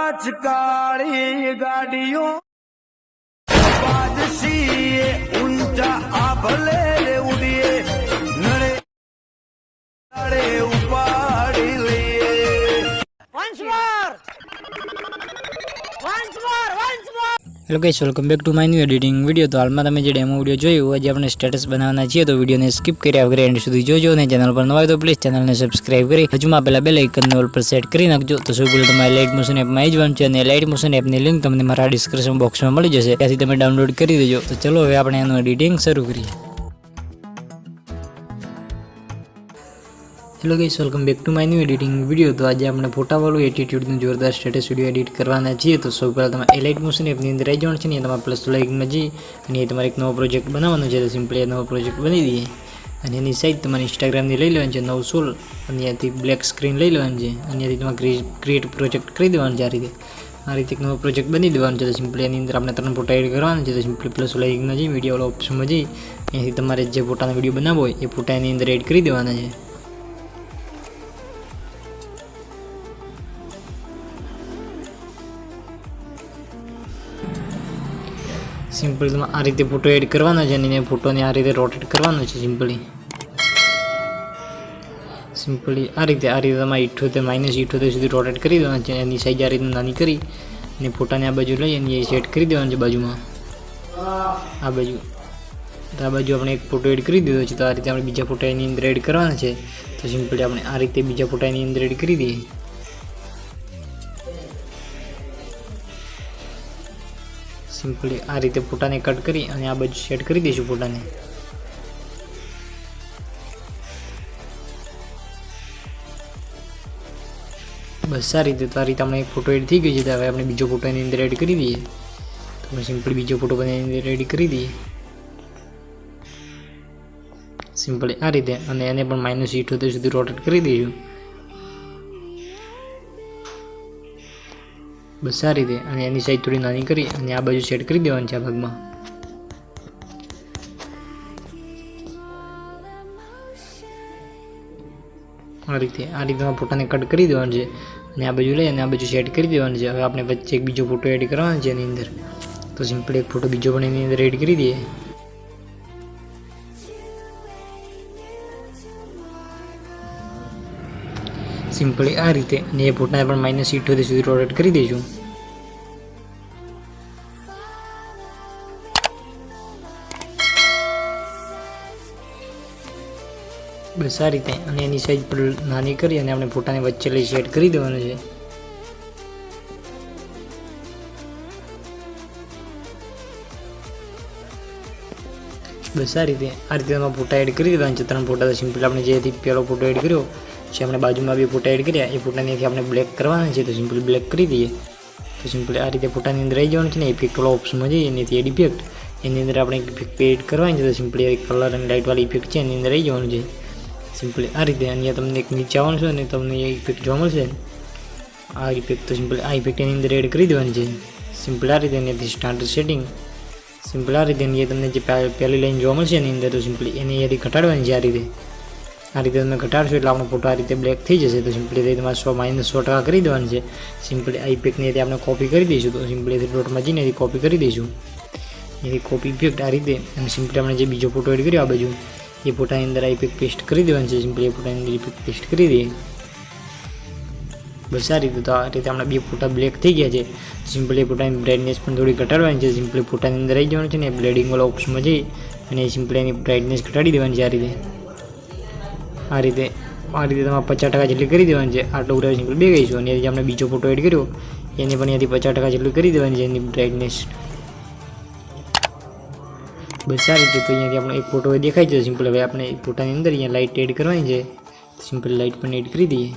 काच काली गाड़ियों बादशीए ऊंचा आभले रे उड़िए नड़े नड़े उपाड़ी लिए Once more! Once more! Once more! Hello guys, welcome back to my new editing video. તો હાલમાં તમે જે ડેમો વિડીયો જોયું, આજે આપણે સ્ટેટસ બનાવવાના છીએ. તો વિડીયોને સ્કીપ કર્યા વગર એન્ડ સુધી જોજો અને ચેનલ પર નવા હોય તો પ્લીઝ ચેનલને સબસ્ક્રાઇબ કરી હજુમાં આપેલા બેલ આઇકનને ઓલ પર સેટ કરી નાખજો. તો સૌ પહેલાં તમારે લાઇટ મોશન એપમાં આવી જવાનું છે અને લાઇટ મોશન એપની લિંક તમને મારા ડિસ્ક્રિપ્શન બોક્સમાં મળી જશે, ત્યાંથી તમે ડાઉનલોડ કરી દેજો. તો ચલો હવે આપણે એનું એડિટિંગ શરૂ કરીએ. Hello guys, welcome back to my new editing video. તો આજે આપણે ફોટાવાળું એટીટ્યુડનું જોરદાર સ્ટેટસ વિડીયો એડિટ કરવાના છીએ. તો સૌ પહેલાં તમારે લાઇટ મોશન એપની અંદર આવી જવાનું છે ને તમારે પ્લસ લાઇકમાં જઈ અને એ તમારે એક નવો પ્રોજેક્ટ બનાવવાનો છે. તો સિમ્પલી એ નવો પ્રોજેક્ટ બની દઈએ અને એની સાઈડ તમારે ઇન્સ્ટાગ્રામની લઈ લેવાની છે 916 અને ત્યાંથી બ્લેક સ્ક્રીન લઈ લેવાની છે અને ત્યાંથી તમારે ક્રિએટ પ્રોજેક્ટ કરી દેવાનું છે. આ રીતે એક નવો પ્રોજેક્ટ બની દેવાનો છે. તો સિમ્પલી એની અંદર આપણે 3 ફોટા એડ કરવાના છે. તો સિમ્પલી પ્લસ લાઇકમાં જઈ વિડીયો ઓપ્શનમાં જઈ અહીંથી તમારે જે ફોટાનો વિડીયો બનાવવો હોય એ ફોટા એની અંદર એડ કરી દેવાના છે. સિમ્પલી તમે આ રીતે ફોટો એડ કરવાનો છે અને ફોટોને આ રીતે રોટેટ કરવાનો છે. સિમ્પલી આ રીતે તમારે 78 -78 સુધી રોટેટ કરી દેવાનું છે. એની સાઈઝ આ રીતે નાની કરી અને ફોટાને આ બાજુ લઈ અને એ સેટ કરી દેવાનું છે બાજુમાં. આ બાજુ આપણે એક ફોટો એડ કરી દીધો છે. તો આ રીતે આપણે બીજા ફોટા એની અંદર એડ કરવાના છે. તો સિમ્પલી આપણે આ રીતે બીજા ફોટા એની અંદર એડ કરી દઈએ. સિમ્પલી આ રીતે ફોટાને કટ કરી અને આ બાજુ સેટ કરી દઈશું ફોટાને. બસ આ રીતે. તો આ રીતે આપણે એક ફોટો એડ થઈ ગયો છે. તો હવે આપણે બીજો ફોટો એની અંદર એડ કરી દઈએ. તો આપણે સિમ્પલી બીજો ફોટો પણ એની અંદર એડ કરી દઈએ સિમ્પલી આ રીતે અને એને પણ -78 સુધી રોટેટ કરી દઈશું. બસ આ રીતે અને એની સાઈઝ થોડી નાની કરી અને આ બાજુ સેટ કરી દેવાની છે આ ભાગમાં. આ રીતે ફોટાને કટ કરી દેવાનું છે અને આ બાજુ લઈ અને આ બાજુ સેટ કરી દેવાનું છે. હવે આપણે વચ્ચે એક બીજો ફોટો એડ કરવાનો છે એની અંદર. તો સિમ્પલી એક ફોટો બીજો પણ એની અંદર એડ કરી દઈએ. સિમ્પલી આ રીતે અને એ ફોટાને પણ -78 સુધી રોટેટ કરી દઈશું. બસ આ રીતે અને એની સાઈઝ પણ નાની કરી અને આપણે ફોટાને વચ્ચે લઈ સેટ કરી દેવાનું છે. બસ આ રીતે એમાં ફોટા એડ કરી દેવાના છે 3 ફોટા. તો સિમ્પલી આપણે જેથી પહેલો ફોટો એડ કર્યો છે આપણે બાજુમાં 2 ફોટા એડ કર્યા એ ફોટાનેથી આપણે બ્લેક કરવાના છે. તો સિમ્પલી બ્લેક કરી દઈએ. તો સિમ્પલી આ રીતે ફોટાની અંદર આવી જવાનું છે ને ઇફેક્ટ વાળા ઓપ્શનમાં જઈએ એનાથી એડ ઇફેક્ટ એની અંદર આપણે ઇફેક્ટ એડ કરવાની છે. તો સિમ્પલી કલર અને લાઇટવાળી ઇફેક્ટ છે એની અંદર આવી જવાનું છે. સિમ્પલી આ રીતે અહીંયા તમને એક નીચે આવવાનું છે અને તમને એ ઇફેક્ટ જોવા મળશે આ ઇફેક્ટ. તો સિમ્પલી આ ઇફેક્ટ એની અંદર એડ કરી દેવાની છે. સિમ્પલી આ રીતે એનાથી સ્ટાન્ડર્ડ સેટિંગ સિમ્પલ આ રીતે એ તમને જે પહેલી લાઈન જોવા મળશે એની અંદર તો સિમ્પલી એને અહીંયાથી ઘટાડવાની છે. આ રીતે તમે ઘટાડશો એટલે આપણો ફોટો આ રીતે બ્લેક થઈ જશે. તો સિમ્પલી તમારે -100% કરી દેવાની છે. સિમ્પલી આ ઇફેક્ટની આપણે કોપી કરી દઈશું. તો સિમ્પલી ડોટમાં જઈને એથી કોપી કરી દઈશું. એથી કોપી ઇફેક્ટ આ રીતે અને સિમ્પલી આપણે જે બીજો ફોટો એડ કર્યો આ બાજુ એ ફોટાની અંદર આ ઇફેક્ટ પેસ્ટ કરી દેવાની છે. સિમ્પલી એ ફોટાની અંદર ઇફેક્ટ પેસ્ટ કરી દઈએ. બસ આ રીતે. તો આ રીતે આપણા 2 ફોટા બ્લેક થઈ ગયા છે. સિમ્પલી ફોટાની બ્રાઇટનેસ પણ થોડી ઘટાડવાની છે. સિમ્પલી ફોટાની અંદર આવી જવાનું છે ને બ્લેડિંગ વાળા ઓપ્શનમાં જઈ અને સિમ્પલી એની બ્રાઇટનેસ ઘટાડી દેવાની છે. આ રીતે તમારે 50% જેટલી કરી દેવાની છે. આટલો ઉડાવ સિમ્પલી બે ગઈશું અને આપણે બીજો ફોટો એડ કર્યો એને પણ અહીંયાથી 50% જેટલી કરી દેવાની છે એની બ્રાઇટનેસ. બસ આ રીતે. તો અહીંયાથી આપણો એક ફોટો દેખાય છે. સિમ્પલ હવે આપણે ફોટાની અંદર અહીંયા લાઇટ એડ કરવાની છે. સિમ્પલ લાઇટ પણ એડ કરી દઈએ.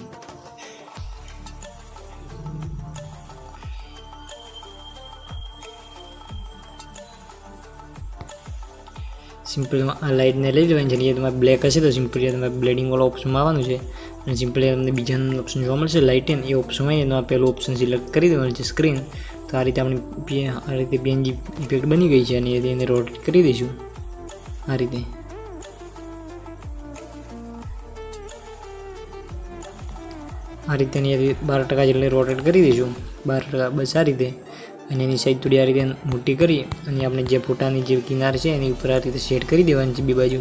સિમ્પલી આ લાઇટને લઈ લેવાની છે. એ તમારે બ્લેક હશે તો સિમ્પલી તમારે બ્લેડિંગ વાળો ઓપ્શનમાં આવવાનું છે અને સિમ્પલી તમને બીજાનું ઓપ્શન જોવા મળશે લાઇટ એન એ ઓપ્શનમાં એમાં પહેલું ઓપ્શન સિલેક્ટ કરી દેવાનું છે સ્ક્રીન. તો આ રીતે આપણી આ રીતે PNG ઇફેક્ટ બની ગઈ છે અને એને રોટેટ કરી દઈશું આ રીતે. આ રીતે અહીંયાથી 12% જેટલી રોટેટ કરી દઈશું, 12%, બસ આ રીતે. અને એની સાઈડ થોડી આ રીતે મોટી કરી અને આપણે જે ફોટાની જે કિનાર છે એની ઉપર આ રીતે સેટ કરી દેવાની છે બે બાજુ,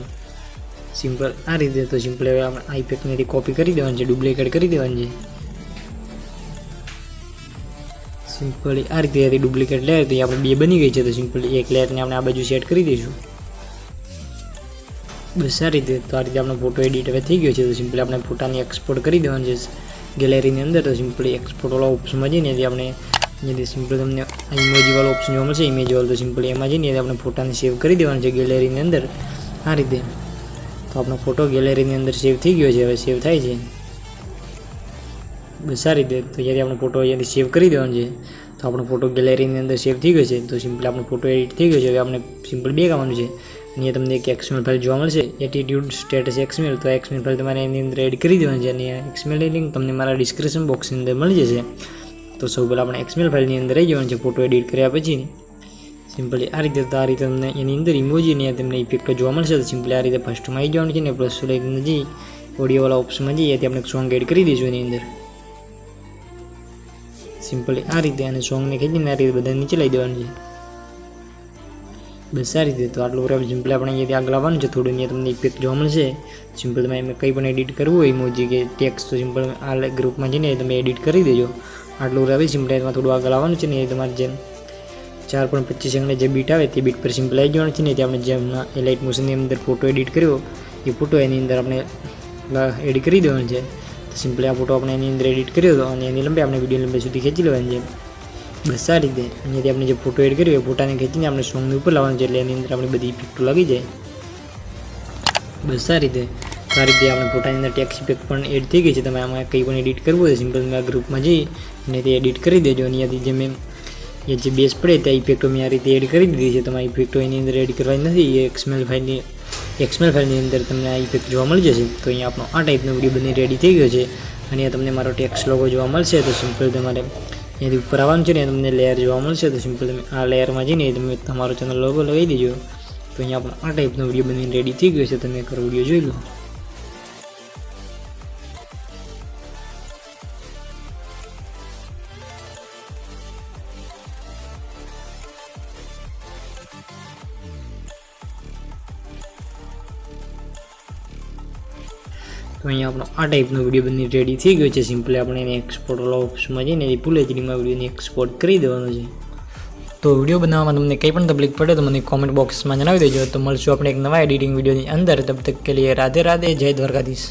સિમ્પલ આ રીતે. તો સિમ્પલ હવે આપણે આ ઇફેક્ટને કોપી કરી દેવાની છે, ડુપ્લિકેટ કરી દેવાની છે સિમ્પલી આ રીતે. ડુપ્લિકેટ લેયર તો આપણે બે બની ગઈ છે. તો સિમ્પલી એક લેયરને આપણે આ બાજુ સેટ કરી દઈશું, બસ આ રીતે. તો આ રીતે આપણો ફોટો એડિટ હવે થઈ ગયો છે. તો સિમ્પલી આપણે ફોટાને એક્સપોર્ટ કરી દેવાનું છે ગેલેરીની અંદર. તો સિમ્પલી એક્સપોર્ટ વાળા ઓપ્શનમાં જઈને આપણે અહીંયાથી સિમ્પલ તમને ઇમેજ વાળો ઓપ્શન જોવા મળશે, ઇમેજ વાળો. તો સિમ્પલી એમાં જઈને આપણે ફોટાને સેવ કરી દેવાનું છે ગેલેરીની અંદર આ રીતે. તો આપણો ફોટો ગેલેરીની અંદર સેવ થઈ ગયો છે, હવે સેવ થાય છે, બસ આ રીતે. તો જ્યારે આપણો ફોટો અહીંયાથી સેવ કરી દેવાનો છે. તો આપણો ફોટો ગેલેરીની અંદર સેવ થઈ ગયો છે. તો સિમ્પલી આપણો ફોટો એડિટ થઈ ગયો છે. હવે આપણે સિમ્પલ બેક આવવાનું છે. અહીંયા તમને એક XML ફાઇલ જોવા મળશે, એટીટ્યુડ સ્ટેટસ XML. તો XML ફાઇલ તમારે એની અંદર એડ કરી દેવાની છે અને XML ની લિંક તમને મારા ડિસ્ક્રિપ્શન બોક્સની અંદર મળી જશે. તો સૌ પહેલાં આપણે XML ફાઇલની અંદર રહી જવાનું છે ફોટો એડિટ કર્યા પછી સિમ્પલી આ રીતે. તો આ રીતે તમને એની અંદર ઇમોજીની તમને ઇફેક્ટો જોવા મળશે. તો સિમ્પલી આ રીતે ફર્સ્ટમાં આવી જવાનું છે ને પ્લસ લાઈકને જે ઓડિયોવાળા ઓપ્શનમાં જઈએ ત્યાં આપણે સોંગ એડ કરી દઈશું એની અંદર સિમ્પલી આ રીતે. અને સોંગને ખેંચીને આ રીતે બધા નીચે લઈ દેવાનું છે, બસ આ રીતે. તો આટલું બરાબર સિમ્પલી આપણે અહીંયાથી આગળ આવવાનું છે. થોડું અહીંયા તમને ઇફેક્ટ જોવા મળશે. સિમ્પલ તમે કંઈ પણ એડિટ કરવું હોય ઇમોજી કે ટેક્સ્ટ તો સિમ્પલ આ ગ્રુપમાં જઈને તમે એડિટ કરી દેજો. આટલું બરાબર સિમ્પલ એમાં થોડું આગળ આવવાનું છે ને એ તમારે જેમ 4.25 સેકન્ડ જે બીટ આવે તે બીટ પર સિમ્પલ આવી જવાનું છે ને તે આપણે જેમ એ લાઇટ મોશનની અંદર ફોટો એડિટ કર્યો એ ફોટો એની અંદર આપણે એડિટ કરી દેવાનો છે. તો સિમ્પલી આ ફોટો આપણે એની અંદર એડિટ કર્યો હતો અને એની લંબાઈ આપણે વિડીયો લંબાઈ સુધી ખેંચી લેવાની છે, બસ આ રીતે. અહીંયાથી આપણે જે ફોટો એડ કર્યો એ ફોટાને ખેંચીને આપણે સોંગની ઉપર લાવવાનું છે એટલે એની અંદર આપણે બધી ઇફેક્ટો લાગી જાય, બસ આ રીતે. તો આ રીતે આપણે ફોટાની અંદર ટેક્સ્ટ ઇફેક્ટ પણ એડ થઈ ગઈ છે. તમે આમાં કંઈ પણ એડિટ કરવું હોય સિમ્પલ મેં આ ગ્રુપમાં જઈ અને તે એડિટ કરી દેજો. અને અહીંયાથી જે મેં એ જે બેઝ પડે ત્યાં ઇફેક્ટો મેં આ રીતે એડ કરી દીધી છે. તમારી ઇફેક્ટો એની અંદર એડ કરવાની નથી, એ XML ફાઇલની અંદર તમને આ ઇફેક્ટ જોવા મળી જશે. તો અહીંયા આપણો આ ટાઈપનો વિડીયો બની રેડી થઈ ગયો છે. અને તમને મારો ટેક્સ્ટ લોગો જોવા મળશે. તો સિમ્પલ તમારે એની ઉપર આવવાનું છે ને તમને લેયર જોવા મળશે. તો સિમ્પલ તમે આ લેયરમાં જઈને તમે તમારો ચેનલ લોગો લગાવી દેજો. તો અહીંયા આપણો આ ટાઈપનો વિડીયો બની રેડી થઈ ગયો છે. તમે એકવાર વિડીયો જોઈ લો. તો અહીંયા આપણો આ ટાઈપનો વિડીયો બની રેડી થઈ ગયો છે. સિમ્પલી આપણે એને એક્સપોર્ટ વાળા ઓપ્શનમાં જઈને ફૂલ એચડીમાં વિડીયોને એક્સપોર્ટ કરી દેવાનો છે. તો વિડીયો બનાવવામાં તમને કંઈ પણ તકલીફ પડે તો મને કોમેન્ટ બોક્સમાં જણાવી દેજો. તો મળશું આપણે એક નવા એડિટિંગ વિડીયોની અંદર. તબ તક કે લીએ રાધે રાધે, જય દ્વારકાધીશ.